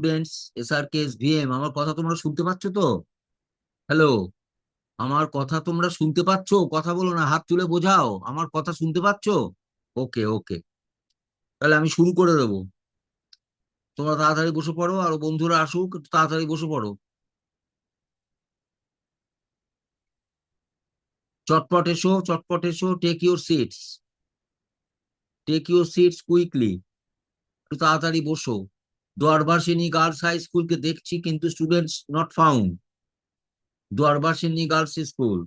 Students, এসআরকেএস, VM, আমার কথা তোমরা শুনতে পাচ্ছ তো? হ্যালো, আমার কথা তোমরা শুনতে পাচ্ছ? কথা বলো না, হাত তুলে বোঝাও আমার কথা শুনতে পাচ্ছ। ওকে ওকে, তাহলে আমি শুরু করে দেবো। তোমরা তাড়াতাড়ি বসে পড়ো, আর বন্ধুরা আসুক, একটু তাড়াতাড়ি বসে পড়ো। চটপট এসো, চটপট এসো, take your seats, take your seats quickly. একটু তাড়াতাড়ি বসো। দোয়ারবাসিনী গার্লস হাই স্কুলকে দেখছি, কিন্তু students not found. Doarbasini girls school.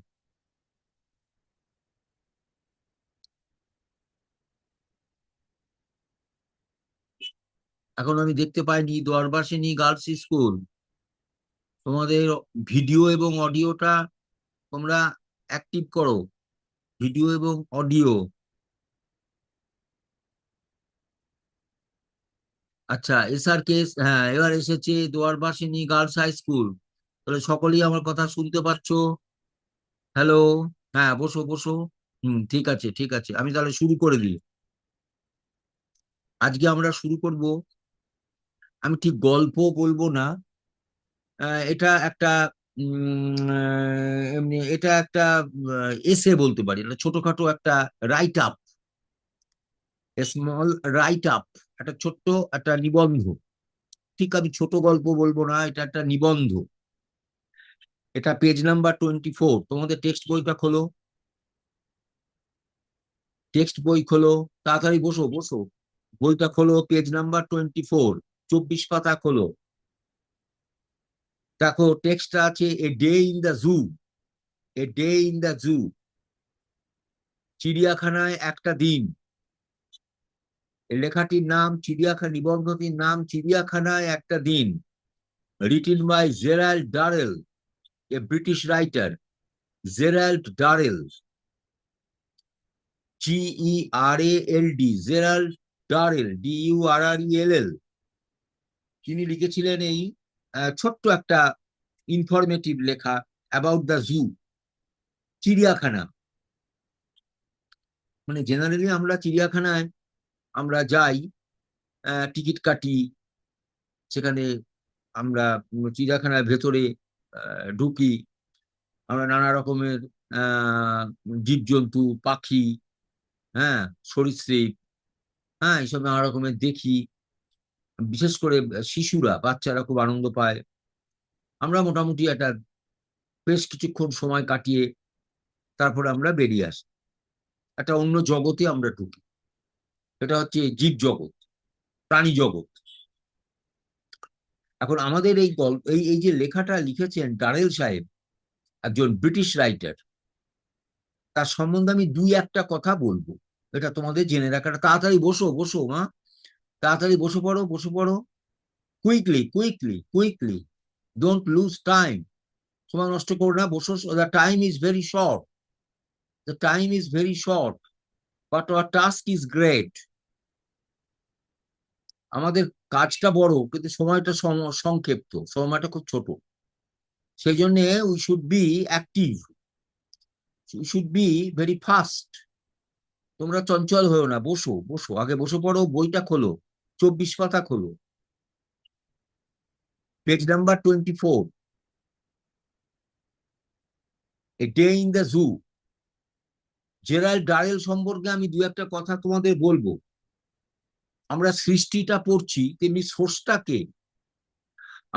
এখন আমি দেখতে পাইনি দোয়ারবাসিনী গার্লস স্কুল। তোমাদের ভিডিও এবং অডিওটা তোমরা অ্যাক্টিভ করো, ভিডিও এবং অডিও। আচ্ছা, এসআরকে, হ্যাঁ, এবার এসেছে দোয়ারবাসিনী গার্লস হাই স্কুল। তাহলে সকলেই আমার কথা শুনতে পাচ্ছ? হ্যালো, হ্যাঁ, বসো বসো। ঠিক আছে ঠিক আছে, আমি তাহলে শুরু করে দিই। আজকে আমরা শুরু করব, আমি ঠিক গল্প বলবো না। এটা একটা এমনি এটা একটা এসে বলতে পারি, এটা ছোটখাটো একটা right up, small right up, একটা ছোট্ট একটা নিবন্ধ। ঠিক, আমি ছোট গল্প বলবো না, এটা একটা নিবন্ধ। এটা পেজ নাম্বার 24। তোমাদের টেক্সট বইটা খোলো, টেক্সট বই খোলো, তাড়াতাড়ি বসো বসো। বইটা খোলো, পেজ নাম্বার 24, 24 পাতা খোলো। দেখো, টেক্সটটা আছে a day in the zoo, a day in the zoo, চিড়িয়াখানায় একটা দিন। এই লেখাটির নাম চিড়িয়াখানা, নিবন্ধটির নাম চিড়িয়াখানায় একটা দিন, written by Gerald Durrell, a British writer. Gerald Durrell, GERALD, Gerald Durrell, DURRELL। তিনি লিখেছিলেন এই ছোট্ট একটা ইনফরমেটিভ লেখা অ্যাবাউট দ্য জু, চিড়িয়াখানা। মানে জেনারেলি আমরা চিড়িয়াখানায় আমরা যাই, টিকিট কাটি, সেখানে আমরা চিড়িয়াখানার ভেতরে ঢুকি। আমরা নানা রকমের আহ জীবজন্তু, পাখি, হ্যাঁ, সরীসৃপ, হ্যাঁ, এইসব নানা রকমের দেখি। বিশেষ করে শিশুরা, বাচ্চারা খুব আনন্দ পায়। আমরা মোটামুটি একটা বেশ কিছুক্ষণ সময় কাটিয়ে তারপরে আমরা বেরিয়ে আসি, একটা অন্য জগতে আমরা ঢুকি। এটা হচ্ছে জীব জগৎ, প্রাণী জগৎ। এখন আমাদের এই গল্প, এই যে লেখাটা লিখেছেন ডারেল সাহেব, একজন ব্রিটিশ রাইটার, তার সম্বন্ধে আমি দুই একটা কথা বলবো। এটা তোমাদের জেনে রাখাটা, তাড়াতাড়ি বসো বসো মা, তাড়াতাড়ি বসে পড়ো বসে পড়ো। Quickly quickly quickly, don't lose time. সময় নষ্ট করো না, বসো। The time is very short, the time is very short, but hour task is great. আমাদের কাজটা বড়, কিন্তু সময়টা সংক্ষিপ্ত, সময়টা খুব ছোট। সেই জন্য we should be active, we should be very fast. তোমরা চঞ্চল হয়েও না, বসো বসো, আগে বসে পড়ো, বইটা খোলো, 24 পাতা খোলো, page number 24, a day in the zoo. Gerald Durrell সম্পর্কে আমি দু একটা কথা তোমাদের বলবো। আমরা সৃষ্টিটা পড়ছি, তেমনি সোর্সটাকে,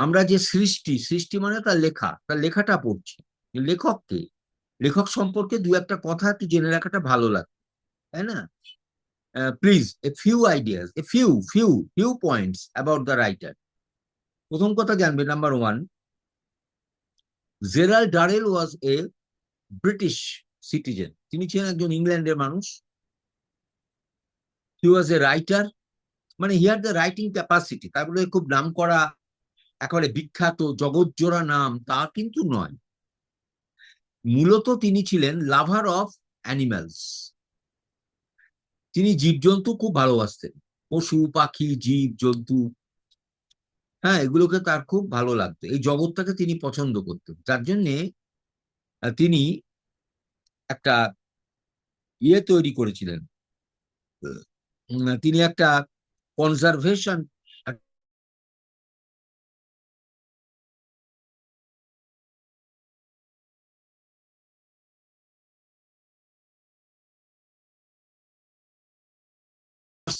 আমরা যে সৃষ্টি, সৃষ্টি মানে তার লেখা, তার লেখাটা পড়ছি, লেখককে, লেখক সম্পর্কে দু একটা কথা একটু জেনে রাখাটা ভালো লাগে, তাই না? Please, a few ideas, a few points about the writer. প্রথম কথা জানবে, নাম্বার ওয়ান, জেরাল্ড ডারেল ওয়াজ এ ব্রিটিশ সিটিজেন। তিনি ছিলেন একজন ইংল্যান্ডের মানুষ। হি ওয়াজ এ রাইটার, মানে he had the writing capacity. তারপরে খুব নাম করা, একেবারে বিখ্যাত জগৎজোড়া নাম তা কিন্তু নয়। মূলত তিনি ছিলেন লাভার অফ অ্যানিমালস। তিনি জীবজন্তু খুব ভালোবাসতেন, পশু পাখি জীব জন্তু, হ্যাঁ, এগুলোকে তার খুব ভালো লাগতো, এই জগৎটাকে তিনি পছন্দ করতেন। যার জন্যে তিনি একটা তৈরি করেছিলেন। তিনি একটা কনজারভেশন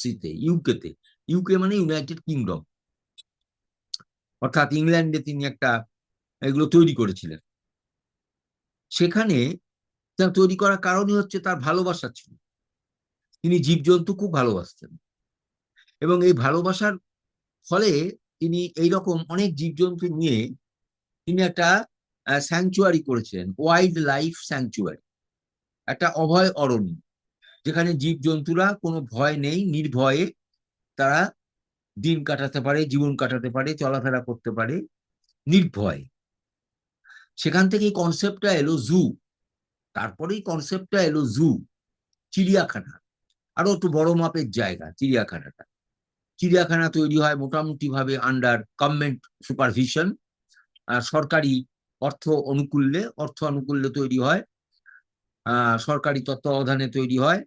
সার্কসিতে, ইউকেতে। ইউকে মানে ইউনাইটেড কিংডম, অর্থাৎ ইংল্যান্ডে তিনি একটা এগুলো তৈরি করেছিলেন। সেখানে তার তৈরি করার কারণই হচ্ছে তার ভালোবাসা ছিল। তিনি জীবজন্তু খুব ভালোবাসতেন, এবং এই ভালোবাসার ফলে তিনি এইরকম অনেক জীবজন্তু নিয়ে তিনি একটা স্যাংচুয়ারি করেছিলেন, ওয়াইল্ড লাইফ স্যাংচুয়ারি, একটা অভয় অরণ্য, যেখানে জীবজন্তুরা কোনো ভয় নেই, নির্ভয়ে তারা দিন কাটাতে পারে, জীবন কাটাতে পারে, চলাফেরা করতে পারে নির্ভয়ে। সেখান থেকে এই কনসেপ্টটা এলো জু। তারপরেই কনসেপ্টটা এলো জু, চিড়িয়াখানা। আরো একটু বড় মাপের জায়গা চিড়িয়াখানাটা। চিড়িয়াখানা তৈরি হয় মোটামুটি ভাবে আন্ডার গভর্নমেন্ট সুপারভিশন, সরকারি অর্থ অনুকূল্যে তৈরি হয়, সরকারি তত্ত্বাবধানে তৈরি হয়।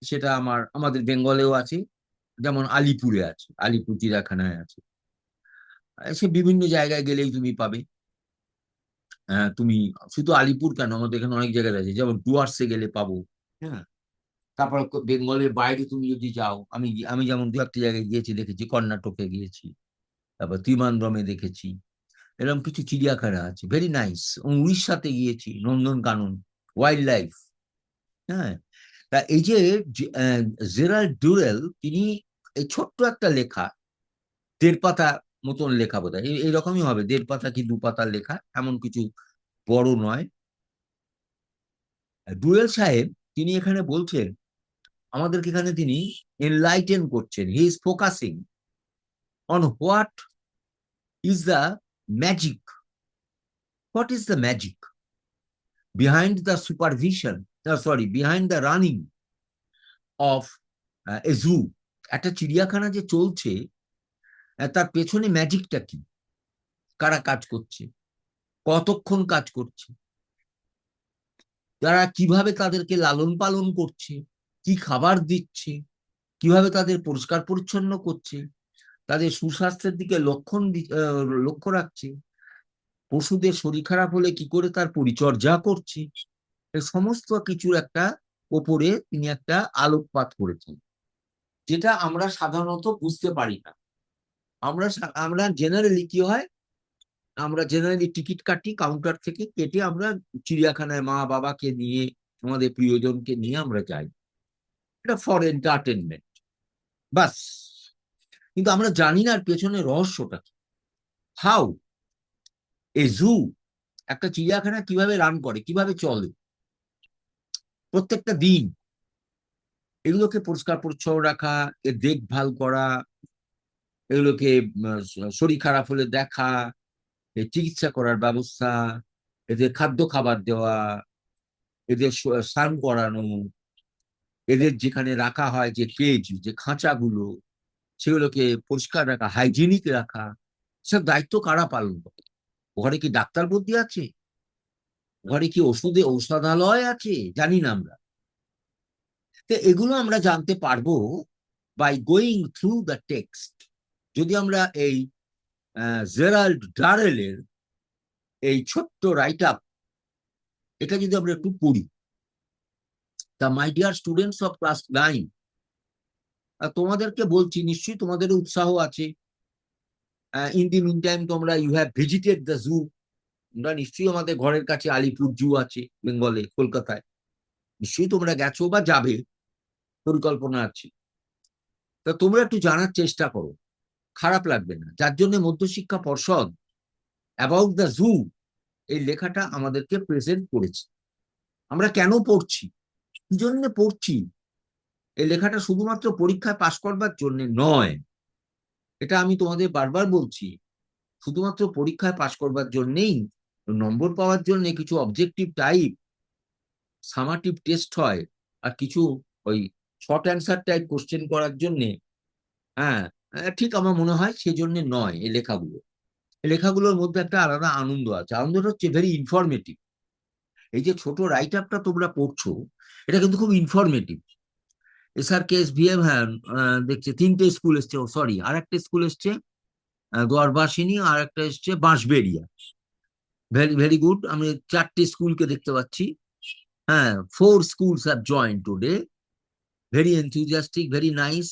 সেটা আমাদের বেঙ্গলেও আছে, যেমন আলিপুরে আছে, আলিপুর চিড়িয়াখানায় আছে। সে বিভিন্ন জায়গায় গেলেই তুমি পাবে। তুমি শুধু আলিপুর কেন, আমাদের এখানে অনেক জায়গায় আছে, যেমন ডুয়ার্সে গেলে পাবো। হ্যাঁ, তারপর বেঙ্গলের বাইরে তুমি যদি যাও, আমি যেমন দু একটা জায়গায় গিয়েছি, দেখেছি, কর্ণাটকে গিয়েছি, তারপর ত্রিমান্দ্রমে দেখেছি, এরকম কিছু চিড়িয়াখানা আছে, ভেরি নাইস। উড়িষ্যাতে গিয়েছি, নন্দনকানন, ওয়াইল্ড লাইফ। হ্যাঁ, তা এই যে জেরাল্ড ডুরেল, তিনি এই ছোট্ট একটা লেখা, 1.5 পাতা মতন লেখা, বোধ হয় এইরকমই হবে, 1.5 পাতা কি 2 পাতার লেখা, এমন কিছু বড় নয়। ডুরেল সাহেব তিনি এখানে বলছেন, আমাদেরকে এখানে তিনি এনলাইটেন করছেন। He is focusing on what is the magic, what is the magic behind the supervision, sorry, behind the running of a zoo. একটা চিড়িয়াখানা যে চলছে, তার পেছনে ম্যাজিকটা কি, কারা কাজ করছে, কতক্ষণ কাজ করছে, তারা কিভাবে তাদেরকে লালন পালন করছে, কি খাবার দিচ্ছে, কিভাবে তাদের পরিষ্কার পরিচ্ছন্ন করছে, তাদের সুস্বাস্থ্যের দিকে লক্ষ্য রাখছে, পশুদের শরীর খারাপ হলে কি করে তার পরিচর্যা করছে, এই সমস্ত কিছুর একটা ওপরে তিনি একটা আলোকপাত করেছেন, যেটা আমরা সাধারণত বুঝতে পারি না। আমরা জেনারেলি কি হয়, আমরা জেনারেলি টিকিট কাটি, কাউন্টার থেকে কেটে আমরা চিড়িয়াখানায় মা বাবাকে নিয়ে, আমাদের প্রিয়জনকে নিয়ে আমরা যাই, এটা ফর এন্টারটেনমেন্ট, বাস। কিন্তু আমরা জানি না আর পেছনে রহস্যটা কি। হাউ এ জু, একটা চিড়িয়াখানা কিভাবে রান করে, কিভাবে চলে, প্রত্যেকটা দিন এগুলোকে পরিষ্কার পরিচ্ছন্ন রাখা, এর দেখভাল করা, এগুলোকে শরীর খারাপ হলে দেখা, এর চিকিৎসা করার ব্যবস্থা, এদের খাদ্য খাবার দেওয়া, এদের স্নান করানো, এদের যেখানে রাখা হয় যে কেজ, যে খাঁচাগুলো, সেগুলোকে পরিষ্কার রাখা, হাইজিনিক রাখা, সব দায়িত্ব কারা পালন করে? ওখানে কি ডাক্তার বুদ্ধি আছে? ওখানে কি ঔষধালয় আছে? জানি না আমরা। তো এগুলো আমরা জানতে পারবো by going through the text. যদি আমরা এই জেরাল্ড ডারেলের এই ছোট্ট রাইট আপ, এটা যদি আমরা একটু পড়ি, তা my dear students of class 9, তোমাদেরকে বলছি, নিশ্চয়ই তোমাদের উৎসাহ আছে। ইন দি মিন টাইম তোমরা you have visited the zoo. তোমরা নিশ্চয়ই, আমাদের ঘরের কাছে আলিপুর জু আছে বেঙ্গলে, কলকাতায়, নিশ্চয়ই তোমরা গেছো বা যাবে, পরিকল্পনা আছে। তা তোমরা একটু জানার চেষ্টা করো, খারাপ লাগবে না। যার জন্য মধ্যশিক্ষা পর্ষদ অ্যাবাউট দ্য জু এই লেখাটা আমাদেরকে প্রেজেন্ট করেছে। আমরা কেন পড়ছি, কি জন্য পড়ছি, এই লেখাটা শুধুমাত্র পরীক্ষায় পাশ করবার জন্য নয়। এটা আমি তোমাদের বারবার বলছি, শুধুমাত্র পরীক্ষায় পাশ করবার জন্যেই, নম্বর পাওয়ার জন্য কিছু অবজেক্টিভ টাইপ সামাটিভ টেস্ট হয়, আর কিছু ওই শর্ট অ্যান্সার টাইপ কোশ্চেন করার জন্য। হ্যাঁ, ঠিক আমার মনে হয় সেই জন্য নয়। এই লেখাগুলো, এই লেখাগুলোর মধ্যে একটা আলাদা আনন্দ আছে, আনন্দটা হচ্ছে ভেরি ইনফরমেটিভ। এই যে ছোট রাইট আপটা তোমরা পড়ছো, এটা কিন্তু খুব ইনফরমেটিভ। SRKS VM, হ্যাঁ, দেখছে 3টে স্কুল এসছে, সরি, আর একটা স্কুল এসছে দোয়ারবাসিনী, আর একটা এসছে বাঁশবেড়িয়া। ভেরি ভেরি গুড, আমি 4টে স্কুলকে দেখতে পাচ্ছি। হ্যাঁ, 4 schools have joined today. Very enthusiastic, very nice.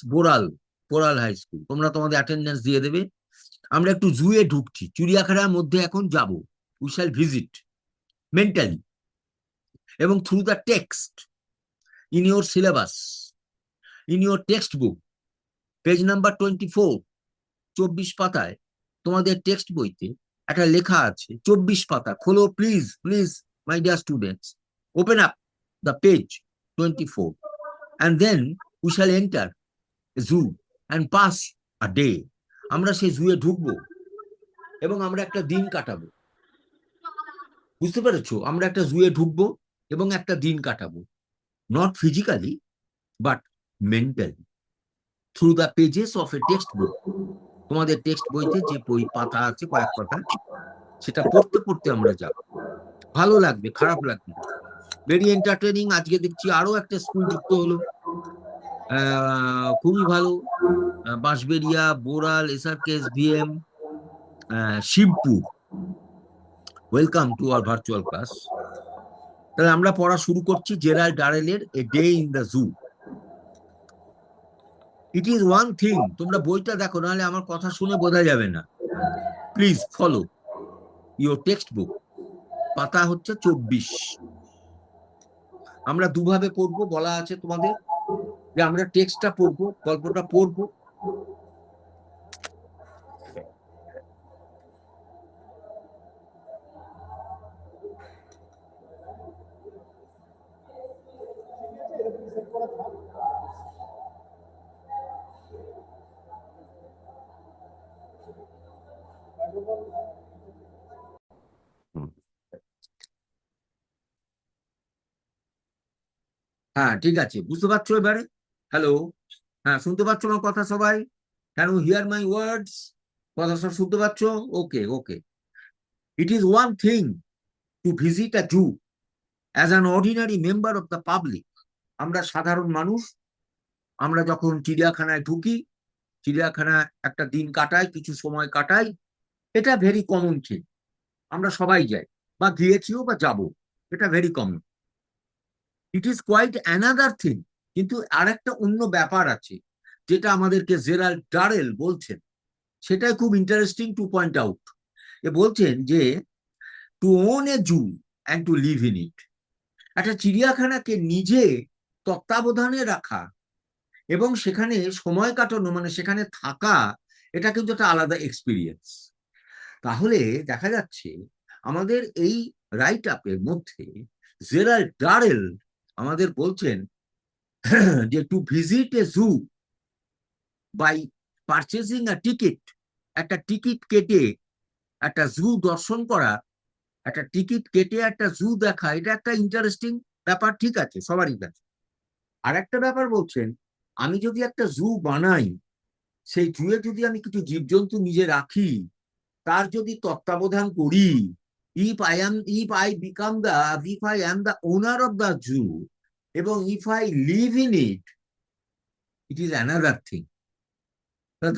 Boral high school, তোমরা তোমাদের অ্যাটেন্ডেন্স দিয়ে দেবে। আমরা একটু জুয়ে ঢুকছি, চিড়িয়াখানার মধ্যে এখন যাব। উই শ্যাল ভিজিট মেন্টালি এবং through the text in your syllabus, in your text book, page number 24, 24 পাতায় তোমাদের টেক্সট বইতে একটা লেখা আছে। 24 পাতা খোলো, please please my dear students, open up the page 24, and then we shall enter a zoo and pass a day. আমরা সেই জুয়ে ঢুকবো এবং আমরা একটা দিন কাটাবো। বুঝতে পেরেছো? আমরা একটা জুয়ে ঢুকবো এবং একটা দিন কাটাবো, not physically but mentally, through the pages of A text book. তোমাদের টেক্সট বইতে যে বই পাতা আছে, কয়েক পাতা, সেটা পড়তে পড়তে আমরা যাব। ভালো লাগবে, খারাপ লাগবে। Very entertaining. আজকে দেখছি আরো একটা স্কুল যুক্ত হলো, খুবই ভালো। Bansberia, Boral, SRKS, VM, Shibpur. Welcome to our virtual class. তাহলে আমরা পড়া শুরু করছি জেরাল্ড ডারেলের a day in the zoo. It is one thing, তোমরা বইটা দেখো, নাহলে আমার কথা শুনে বোঝা যাবে না। Please follow your text book. পাতা হচ্ছে 24। আমরা দুভাবে পড়বো, বলা আছে তোমাদের যে আমরা টেক্সটটা পড়বো, গল্পটা পড়বো। হ্যাঁ, ঠিক আছে, বুঝতে পারছো এবারে? হ্যালো, হ্যাঁ, শুনতে পাচ্ছ আমার কথা সবাই? Can you hear my words? কথা সব শুনতে পাচ্ছ? Okay okay. It is one thing to visit a zoo as an ordinary member of the public. আমরা সাধারণ মানুষ, আমরা যখন চিড়িয়াখানায় ঢুকি, চিড়িয়াখানায় একটা দিন কাটাই, কিছু সময় কাটাই, এটা ভেরি কমন থিং। আমরা সবাই যাই বা গিয়েছিও বা যাব, এটা very common. It is quite another thing, কিন্তু আরেকটা অন্য ব্যাপার আছে যেটা আমাদেরকে জেরাল্ড ডারেল বলছেন, সেটাই খুব ইন্টারেস্টিং টু পয়েন্ট আউট। এ বলছেন যে to own a zoo and to live in it. একটা চিড়িয়াখানাকে নিজে তত্ত্বাবধানে রাখা এবং সেখানে সময় কাটানো, মানে সেখানে থাকা, এটা কিন্তু একটা আলাদা এক্সপিরিয়েন্স। তাহলে দেখা যাচ্ছে আমাদের এই রাইট আপের মধ্যে জেরাল্ড ডারেল আমাদের বলছেন যে to visit a zoo by purchasing a ticket, একটা টিকিট কেটে একটা জু দর্শন করা, একটা টিকিট কেটে একটা জু দেখা, এটা একটা ইন্টারেস্টিং ব্যাপার, ঠিক আছে, সবারই কাছে। আর একটা ব্যাপার বলছেন, আমি যদি একটা জু বানাই, সেই জুয়ে যদি আমি কিছু জীবজন্তু নিজে রাখি, তার যদি তত্ত্বাবধান করি, if I am the owner of the zoo এবং if I live in it, it is another thing.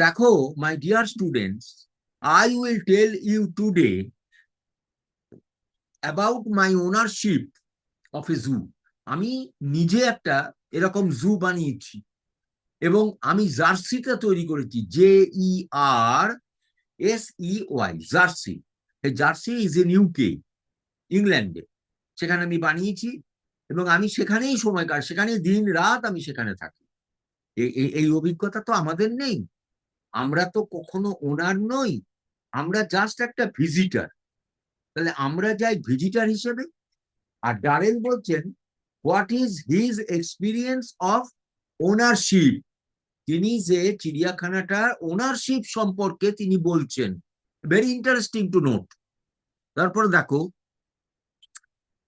দেখো মাই dear students, I will tell you today about my ownership of a zoo. আমি নিজে একটা এরকম জু বানিয়েছি এবং আমি জার্সিটা তৈরি করেছি, JERSEY, জার্সি। এই জার্সি ইজ ইন ইউকে, ইংল্যান্ডে। সেখানে আমি বানিয়েছি এবং আমি সেখানেই সময় কাটাই, সেখানে দিন রাত আমি সেখানে থাকি। এই অভিজ্ঞতা তো আমাদের নেই, আমরা তো কখনো ওনার নই, আমরা জাস্ট একটা ভিজিটার। তাহলে আমরা যাই ভিজিটার হিসেবে। আর ডারেল বলছেন what is his experience of ownership. তিনি যে চিড়িয়াখানাটার ওনারশিপ সম্পর্কে তিনি বলছেন, ভেরি ইন্টারেস্টিং টু নোট। তারপর দেখো,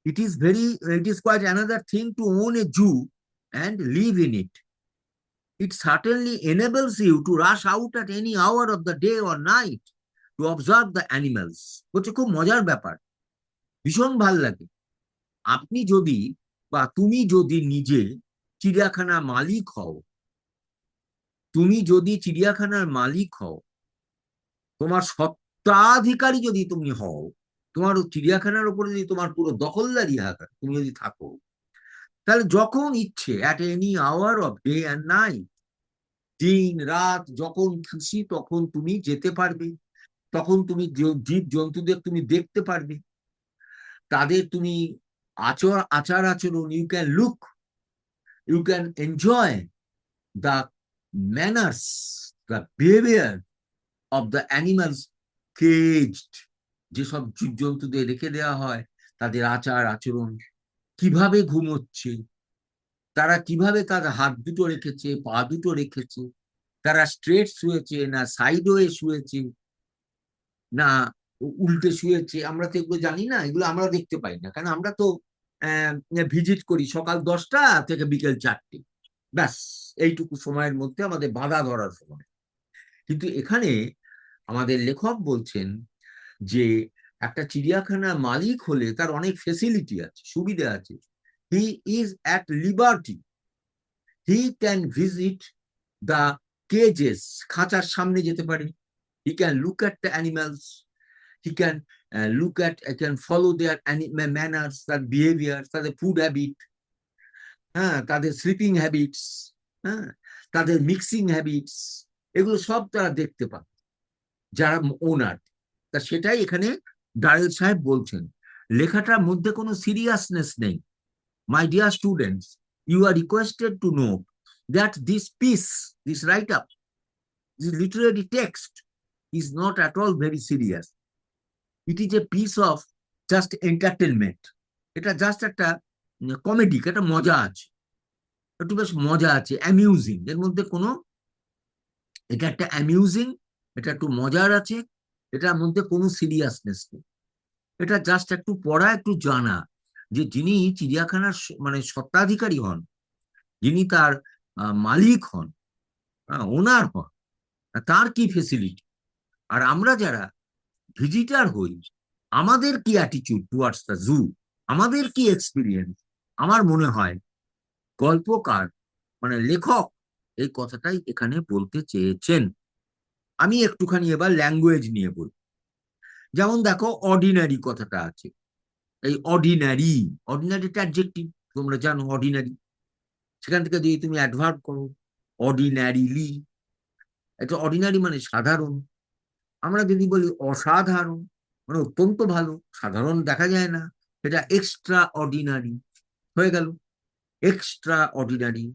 it is quite another thing to own a zoo and live in it. It certainly enables you to rush out at any hour of the day or night to observe the animals. হচ্ছে খুব মজার ব্যাপার, ভীষণ ভাল লাগে। আপনি যদি বা তুমি যদি নিজে চিড়িয়াখানার মালিক হও, তুমি যদি চিড়িয়াখানার মালিক হও, তোমার সত্ত্বাধিকারী যদি তুমি হও, তোমার চিড়িয়াখানার উপরে যদি তোমার পুরো দখলদারি তুমি যদি থাকো, তাহলে যখন ইচ্ছে, at any hour of day and night, দিন রাত যখন খুশি তখন তুমি যেতে পারবে, তখন তুমি জীব জন্তুদের তুমি দেখতে পারবে, তাদের তুমি আচার আচরণ, you can look, you can enjoy the manners, the behaviour of the animals caged, যেসব জীব জন্তুদের রেখে দেওয়া হয়, তাদের আচার আচরণ, কিভাবে ঘুমোচ্ছে, তারা কিভাবে তাদের হাত দুটো রেখেছে, পা দুটো রেখেছে, তারা স্ট্রেট শুয়েছে না সাইড হয়ে শুয়েছে না উল্টে শুয়েছে, আমরা তো এগুলো জানি না, এগুলো আমরা দেখতে পাই না, কারণ আমরা তো ভিজিট করি সকাল 10টা থেকে বিকেল 4টে, ব্যাস এইটুকু সময়ের মধ্যে আমাদের বাধা ধরার সময়। কিন্তু এখানে আমাদের লেখক বলছেন যে একটা চিড়িয়াখানা মালিক হলে তার অনেক ফেসিলিটি আছে, সুবিধা আছে। He is at liberty, he can visit the কেজেস, খাঁচার সামনে যেতে পারে, he can look at the animals, he can look at, can follow their manners, তার বিহেভিয়ার, তাদের ফুড হ্যাবিট, হ্যাঁ, তাদের স্লিপিং হ্যাবিটস, হ্যাঁ, তাদের মিক্সিং হ্যাবিটস, এগুলো সব তারা দেখতে পান যারা ওনার। তা সেটাই এখানে ডারেল সাহেব বলছেন। লেখাটার মধ্যে কোনো সিরিয়াসনেস নেই। My dear students, you are requested to know that this piece, this write up, this literary text is not at all very serious. It is a piece of just entertainment. এটা just একটা comedy, একটা মজা আছে, একটু বেশ মজা আছে, amusing, এর মধ্যে কোনো, এটা একটা অ্যামিউজিং, এটা একটু মজার আছে, এটার মধ্যে কোনো সিরিয়াসনেস নেই। এটা জাস্ট একটু পড়া, একটু জানা, যে যিনি চিড়িয়াখানার মানে স্বত্বাধিকারী হন, যিনি তার মালিক হন, ওনার হন, তার কি ফেসিলিটি, আর আমরা যারা ভিজিটার হই, আমাদের কি অ্যাটিটিউড টুয়ার্ডস দ্য জু, আমাদের কি এক্সপিরিয়েন্স। আমার মনে হয় গল্পকার মানে লেখক এই কথাটাই এখানে বলতে চেয়েছেন। আমি একটুখানি এবার ল্যাঙ্গুয়েজ নিয়ে বলি। যেমন দেখো, অর্ডিনারি কথাটা আছে, এই অর্ডিনারি, অর্ডিনারিটা অ্যাডজেক্টিভ, তোমরা জানো অর্ডিনারি, সেখান থেকে যদি তুমি অ্যাডভার্ব করো অর্ডিনারিলি, এটা অর্ডিনারি মানে সাধারণ। আমরা যদি বলি অসাধারণ, মানে অত্যন্ত ভালো, সাধারণ দেখা যায় না, এটা এক্সট্রা অর্ডিনারি হয়ে গেল, এক্সট্রা অর্ডিনারি।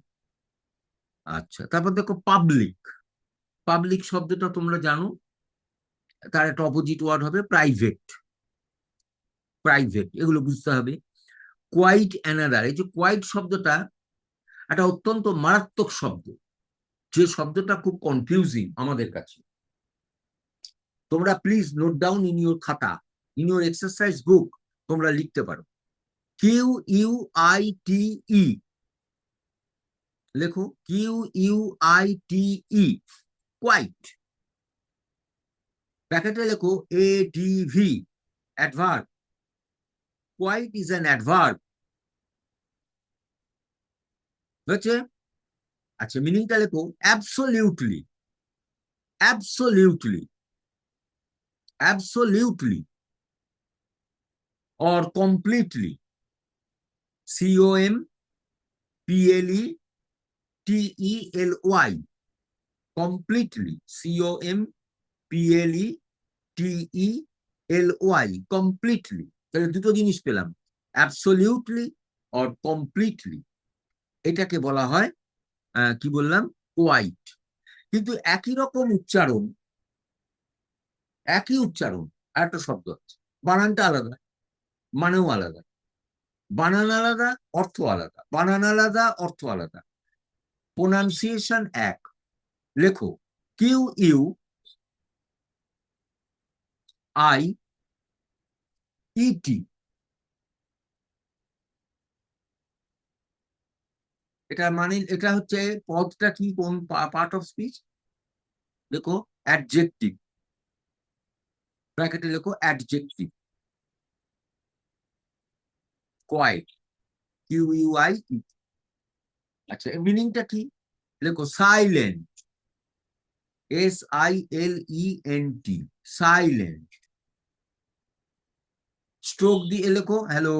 আচ্ছা, তারপর দেখো পাবলিক, পাবলিক শব্দটা তোমরা জানো, তার একটা অপোজিট ওয়ার্ড হবে প্রাইভেট, প্রাইভেট, এগুলো বুঝতে হবে। কোয়াইট অ্যানাদার, এই যে কোয়াইট শব্দটা একটা অত্যন্ত মারাত্মক শব্দ, যে শব্দটা খুব কনফিউজিং আমাদের কাছে। তোমরা please note down in your খাতা, ইন ইউর এক্সারসাইজ বুক, তোমরা লিখতে পারো QUITE, লেখো QUITE, কোয়াইট। ব্র্যাকেটে লেখো ADV, adverb, quite is an adverb, হচ্ছে। আচ্ছা, মিনিংটা লেখো absolutely, absolutely, absolutely, or completely, COMPLETELY, completely, COMPLETELY, completely. তাহলে দুটো জিনিস পেলাম, অ্যাবসোলিউটলি অর কমপ্লিটলি, এটাকে বলা হয় কি বললাম, কোয়াইট। কিন্তু একই রকম উচ্চারণ, একই উচ্চারণ আর একটা শব্দ আছে, বানানটা আলাদা, মানেও আলাদা, বানান আলাদা, অর্থ আলাদা, বানান আলাদা, অর্থ আলাদা, প্রোনাউন্সিয়েশন এক। লেখো QUIET, এটা মানে এটা হচ্ছে পদটা কি, কোন পার্ট অফ স্পিচ, দেখো অ্যাডজেক্টিভ, ব্র্যাকেটে লেখো অ্যাডজেক্টিভ, কোয়াইট, QUIET। আচ্ছা, মিনিংটা কি, লেখো সাইলেন্ট, SILENT, সাইলেন্ট। স্ট্রোক দিয়ে লেখো হ্যালো,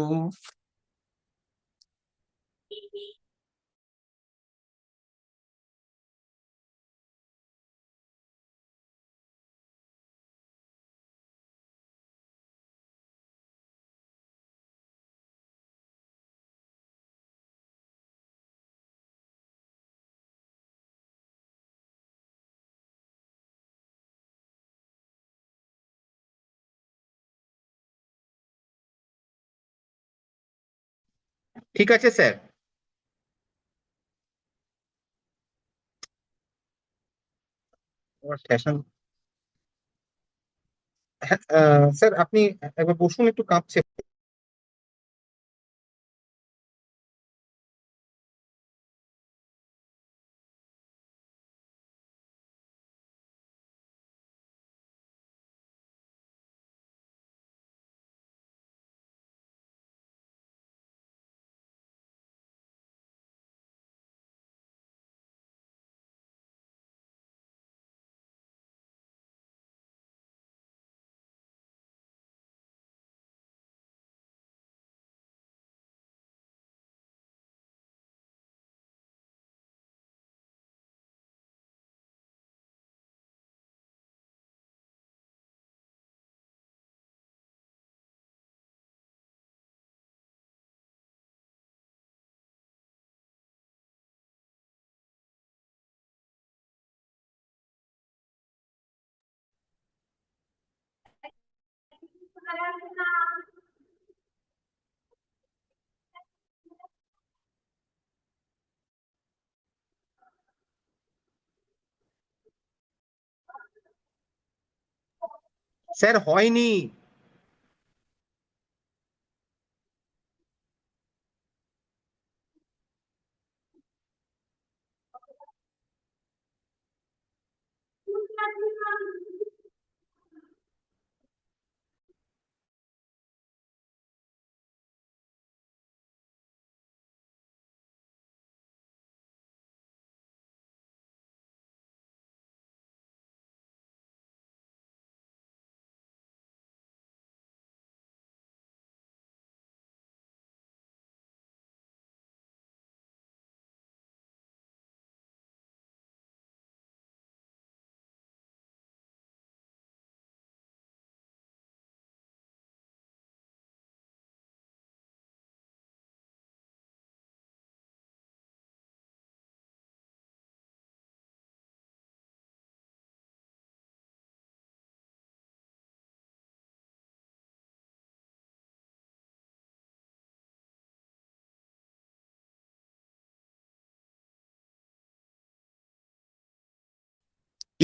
ঠিক আছে স্যার। আমার স্টেশন। হ্যাঁ, স্যার আপনি একবার বসুন, একটু কাঁপছে। স্যার হয়নি।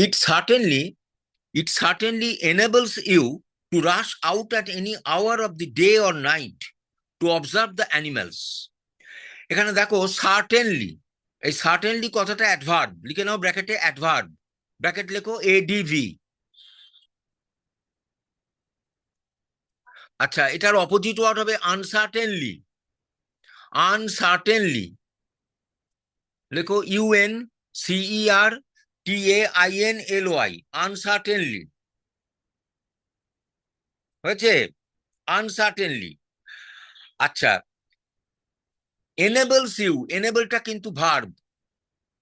It certainly, it certainly enables you to rush out at any hour of the day or night to observe the animals. এখানে দেখো সার্টেনলি, এই সার্টেনলি কথাটা অ্যাডভার্ব, লিখে নাও ব্র্যাকেটে অ্যাডভার্ব, ব্র্যাকেট লেখো এডিভি। আচ্ছা, এটার অপোজিট ওয়ার্ড হবে আনসার্টেনলি। আনসার্টেনলি লেখো ইউএন সিইআর TAINLY, আনসার্টেনলি। হয়েছে? আনসার্টেনলি। আচ্ছা, এনেবলস ইউ, এনেবলটা কিন্তু ভার্ব,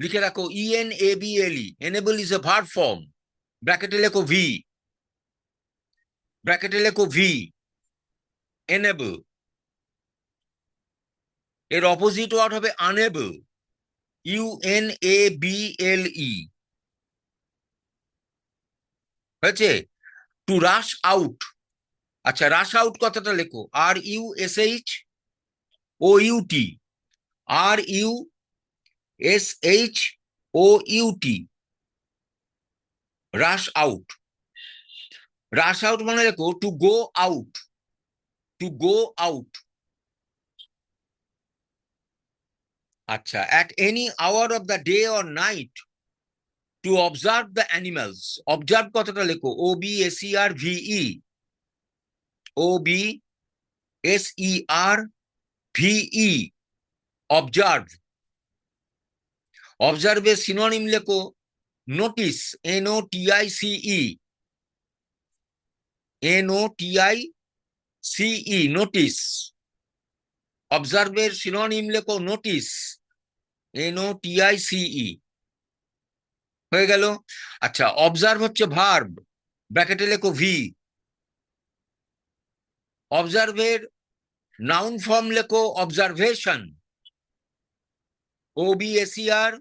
লিখে রাখো ENABLE, enable is a verb form, ব্র্যাকেটে লেখো ভি, ব্র্যাকেটে লেখো ভি, এনেবল। এর অপোজিট ওয়ার্ড হবে আনএবল, UNABLE। হয়েছে? To rush out. আচ্ছা, রাশ আউট কথাটা লেখো RUSHOUT, RUSHOUT, rush out. Rush out মানে লেখো to go out, to go out. আচ্ছা, at any hour of the day or night to observe the animals. Observe কথাটা লেখো OBSERVE, OBSERVE, observe. অবজার্ভের synonym লেখো notice, NOTICE, NOTICE, notice. অবজার্ভের synonym লেখো notice, NOTICE। হয়ে গেল? আচ্ছা, অবজার্ভ হচ্ছে ভার্ব, ব্র্যাকেটে লেখো ভি। অবজার্ভের নাউন ফর্ম লেখো অবজারভেশন, OBSERVATION,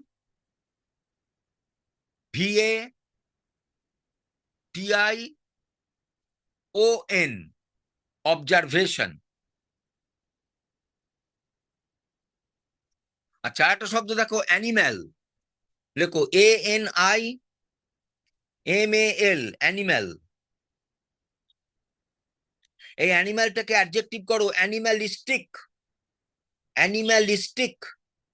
অবজারভেশন। আচ্ছা, একটা শব্দ দেখো, অ্যানিম্যাল, লেখো ANIMAL, অ্যানিম্যাল। এই অ্যানিম্যালটাকে অ্যাডজেক্টিভ করো অ্যানিম্যালিস্টিক। অ্যানিম্যালিস্টিক,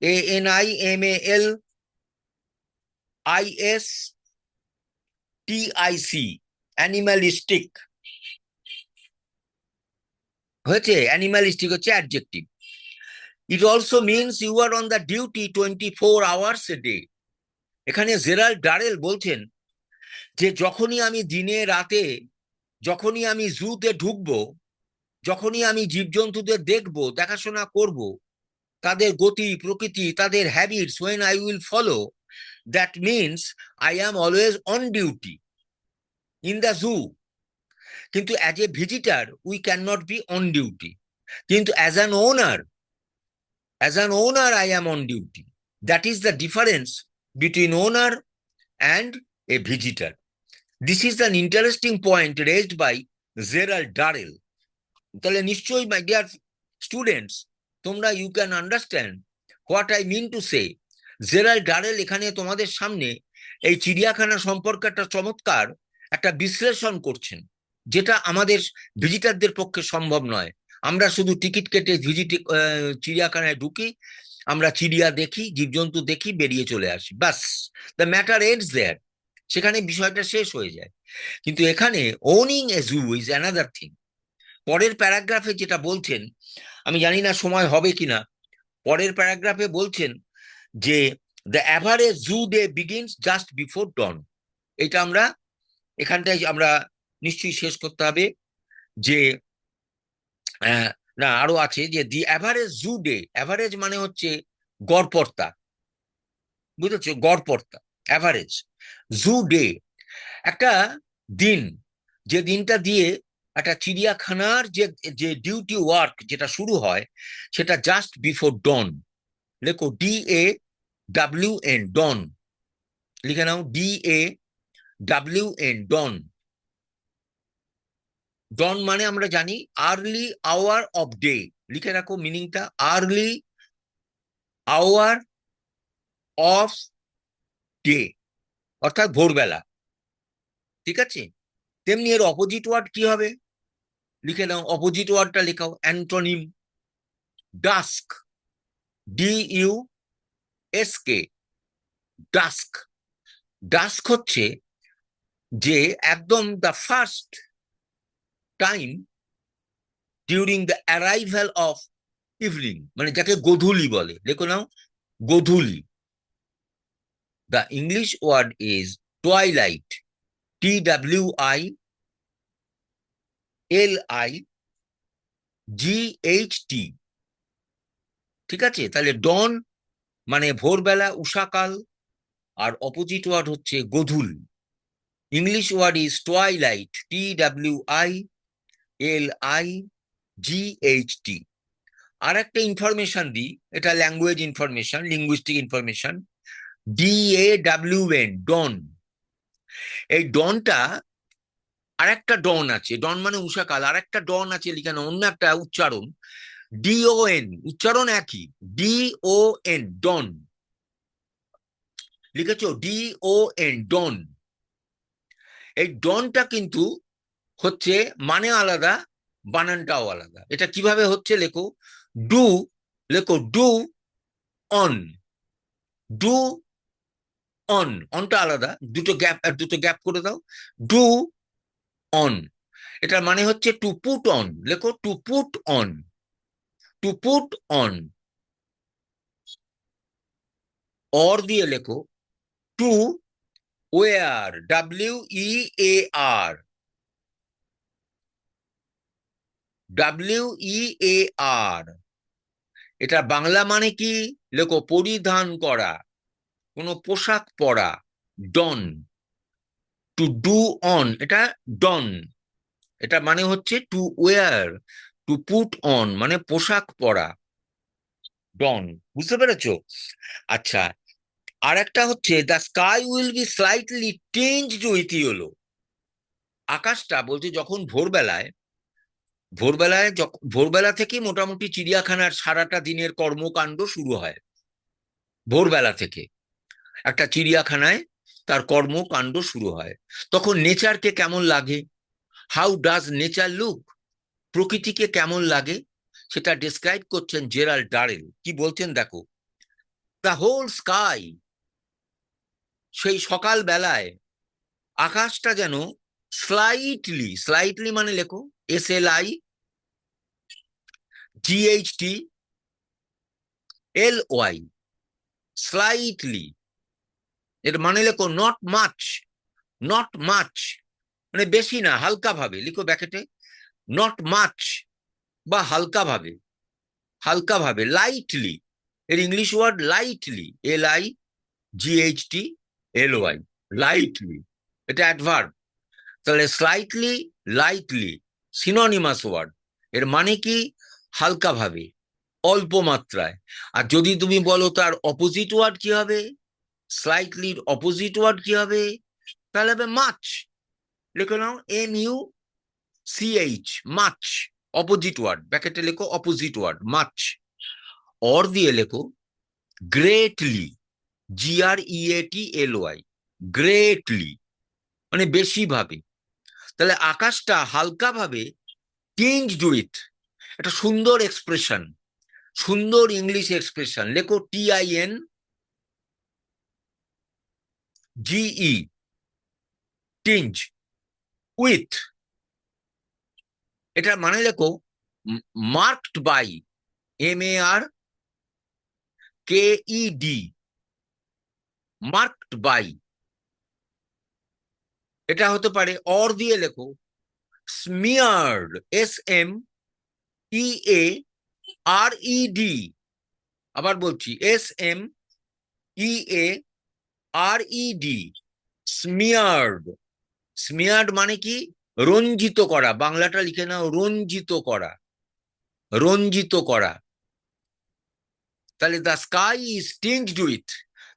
ANIMALISTIC, অ্যানিম্যালিস্টিক। হয়েছে? অ্যানিম্যালিস্টিক হচ্ছে adjective. It also means you are on the duty 24 hours a day। এখানে জেরাল্ড ডারেল বলছেন যে যখনই আমি দিনে রাতে, যখনই আমি জুতে ঢুকবো, যখনই আমি জীবজন্তুদের দেখবো, দেখাশোনা করব, তাদের গতি প্রকৃতি, তাদের habits, when I will follow, that means I am always on duty in the zoo। কিন্তু as a visitor we can not be on duty, কিন্তু as an owner I am on duty। That is the difference between owner and a visitor. This is an interesting point raised by Gerald Durrell. তাহলে নিশ্চয়ই my dear students, তোমরা you can understand what I mean to say. Gerald Durrell এখানে তোমাদের সামনে এই চিড়িয়াখানা সম্পর্কে একটা চমৎকার একটা বিশ্লেষণ করছেন, যেটা আমাদের ভিজিটারদের পক্ষে সম্ভব নয়। আমরা শুধু টিকিট কেটে চিড়িয়াখানায় ঢুকি, আমরা চিড়িয়া দেখি, জীবজন্তু দেখি, বেরিয়ে চলে আসি, বাস, দ্য ম্যাটার এন্ডস দেয়ার। সেখানে বিষয়টা শেষ হয়ে যায়। কিন্তু এখানে owning a zoo is another thing. পরের প্যারাগ্রাফে যেটা বলছেন, আমি জানি না সময় হবে কিনা, পরের প্যারাগ্রাফে বলছেন যে the average zoo day begins just before dawn. এটা আমরা এখানটায় আমরা নিশ্চয়ই শেষ করতে হবে। যে না, আরো আছে যে the average zoo day, average মানে হচ্ছে গড়পড়তা, বুঝেছো? গড়পড়তা, অ্যাভারেজ জু ডে, একটা দিন, যে দিনটা দিয়ে একটা চিড়িয়াখানার যে যে ডিউটি ওয়ার্ক যেটা শুরু হয়, সেটা জাস্ট বিফোর ডন। লেখো DAWN, ডন, লিখে নাও DAWN, ডন। ডন মানে আমরা জানি আর্লি আওয়ার অফ ডে। লিখে রাখো মিনিংটা, আর্লি আওয়ার অফ ডে, অর্থাৎ ভোরবেলা। ঠিক আছে? তেমনি এর অপোজিট ওয়ার্ড কি হবে? লিখে নাও, অপোজিট ওয়ার্ডটা লেখাও, অ্যান্টোনিম, ডাস্ক, DUSK, ডাস্ক। ডাস্ক হচ্ছে যে একদম the first time during the arrival of evening, মানে যাকে গোধূলি বলে। দেখো নাও, গোধূলি। The English word is twilight, TWILIGHT। ঠিক আছে? তাহলে ডন মানে ভোরবেলা, উষাকাল, আর অপোজিট ওয়ার্ড হচ্ছে গোধূল। English word is twilight, TWILIGHT। আর একটা ইনফরমেশন দিই, এটা language information, linguistic information. DAWN, dawn. এই ডনটা, আর একটা ডন আছে, ডন মানে উষাকাল, আর একটা ডন আছে লিখানো, অন্য একটা উচ্চারণ, DON, উচ্চারণ একই, DON, ডন। লিখেছো DON, ডন। এই ডনটা কিন্তু হচ্ছে মানে আলাদা, বানানটাও আলাদা। এটা কিভাবে হচ্ছে? লেখো ডু, লেখো ডু অন, ডু অন, অনটা আলাদা, দুটো গ্যাপ করে দাও, ডু অন। এটার মানে হচ্ছে টু পুট অন। লেখো two put on, two put on. Or দিয়ে লেখো টু ওয়ার, WEAR, WEAR। এটা বাংলা মানে কি? লেখো পরিধান করা, কোনো পোশাক পরা, ডন। টু ডু অন, এটা ডন, এটা মানে হচ্ছে to wear, to put on মানে পোশাক পরা, ডন। বুঝতে পেরেছো? আচ্ছা, আর একটা হচ্ছে the sky will be slightly tinged with yellow. আকাশটা বলছে যখন ভোরবেলায়, ভোরবেলা থেকে মোটামুটি চিড়িয়াখানার সারাটা দিনের কর্মকাণ্ড শুরু হয়। ভোরবেলা থেকে একটা চিড়িয়াখানায় তার কর্মকাণ্ড শুরু হয়। তখন নেচারকে কেমন লাগে, হাউ ডাজ নেচার লুক, প্রকৃতিকে কেমন লাগে, সেটা ডিসক্রাইব করছেন জেরাল্ড ডারেল। কি বলছেন দেখো, দ্য হোল স্কাই, সেই সকাল বেলায় আকাশটা যেন স্লাইটলি, স্লাইটলি মানে লেখো SLIGHTLY, স্লাইটলি, এর মানে লেখো নট মাচ, নট মাচ মানে বেশি না, হালকা ভাবে লিখো ব্যাকেটে, নট মাচ বা হালকা ভাবে, হালকা ভাবে, লাইটলি, এর English word lightly, LIGHTLY, lightly, এটা অ্যাডভার্ব। তাহলে স্লাইটলি, লাইটলি সিনোনিমাস ওয়ার্ড, এর মানে কি হালকা ভাবে, অল্প মাত্রায়। আর যদি তুমি বলো তার অপোজিট ওয়ার্ড কি হবে, স্লাইটলির অপোজিট ওয়ার্ড কি হবে, তাহলে হবে মাচ। লিখে নাও MUCH, মাচ, অপোজিট ওয়ার্ড, ব্যাকেটে লেখো অপোজিট ওয়ার্ড মাচ। অর দিয়ে লেখো গ্রেটলি, GREATLY, গ্রেটলি মানে বেশি ভাবে। তাহলে আকাশটা হালকা ভাবে tinged with, একটা সুন্দর এক্সপ্রেশন, সুন্দর ইংলিশ এক্সপ্রেশন, লেখো TINGE, টিঞ্জ উইথ, এটা মানে লেখো marked by, MARKED, marked by. এটা হতে পারে অর দিয়ে লেখো স্মিয়ার্ড, SMEARED, আবার বলছি SMEARED, স্মিয়ার্ড। স্মিয়ার্ড মানে কি রঞ্জিত করা, বাংলাটা লিখে নাও রঞ্জিত করা, রঞ্জিত করা। তাহলে দ্য স্কাই ইজ টিঞ্জড উইথ,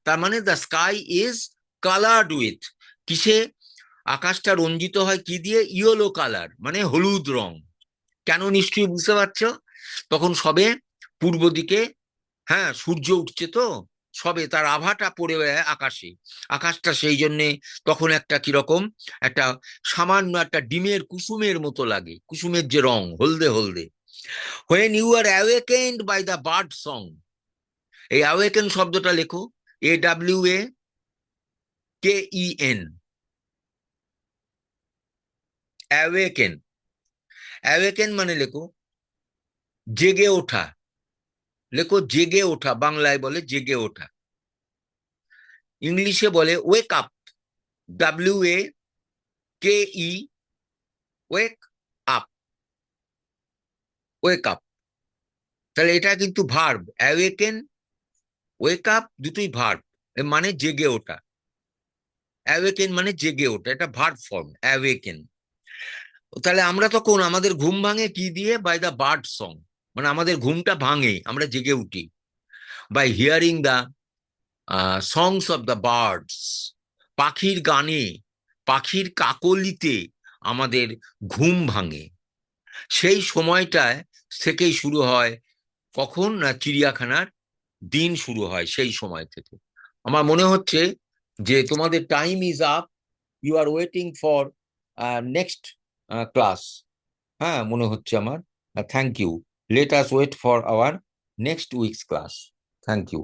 তার মানে the sky is coloured with, কিসে আকাশটা রঞ্জিত হয় কি দিয়ে, ইয়েলো কালার মানে হলুদ রং। কেন নিশ্চয়ই বুঝতে পারছো, তখন সবে পূর্ব দিকে, হ্যাঁ সূর্য উঠছে তো, সবে তার আভাটা পড়ে আকাশে, আকাশটা সেই জন্যে তখন একটা কিরকম, একটা সামান্য একটা ডিমের কুসুমের মতো লাগে, কুসুমের যে রং হলদে হলদে। when you are awakened by the bird song, এই অ্যাওয়েকেন শব্দটা লেখো AWAKEN, অ্যাওয়েকেন, অ্যাওয়েকেন মানে লেখো জেগে ওঠা, লেখো জেগে ওঠা, বাংলায় বলে জেগে ওঠা, ইংলিশে বলে wake up, WAKE, wake up, wake up. তাহলে এটা কিন্তু ভার্ব, অ্যাওয়েকেন, ওয়েক আপ দুটোই ভার্ব, মানে জেগে ওঠা, অ্যাওয়েকেন মানে জেগে ওঠা, এটা ভার্ব ফর্ম অ্যাওয়েকেন। তাহলে আমরা তখন আমাদের ঘুম ভাঙে কি দিয়ে, বাই দ্য বার্ড সং, মানে আমাদের ঘুমটা ভাঙে, আমরা জেগে উঠি by hearing the songs of the birds, পাখির গানে, পাখির কাকলিতে আমাদের ঘুম ভাঙে। সেই সময়টায় থেকেই শুরু হয়, কখন না চিড়িয়াখানার দিন শুরু হয় সেই সময় থেকে। আমার মনে হচ্ছে যে তোমাদের time is up, you are waiting for next class. হ্যাঁ মনে হচ্ছে আমার, thank you, let us wait for our next weeks class, thank you.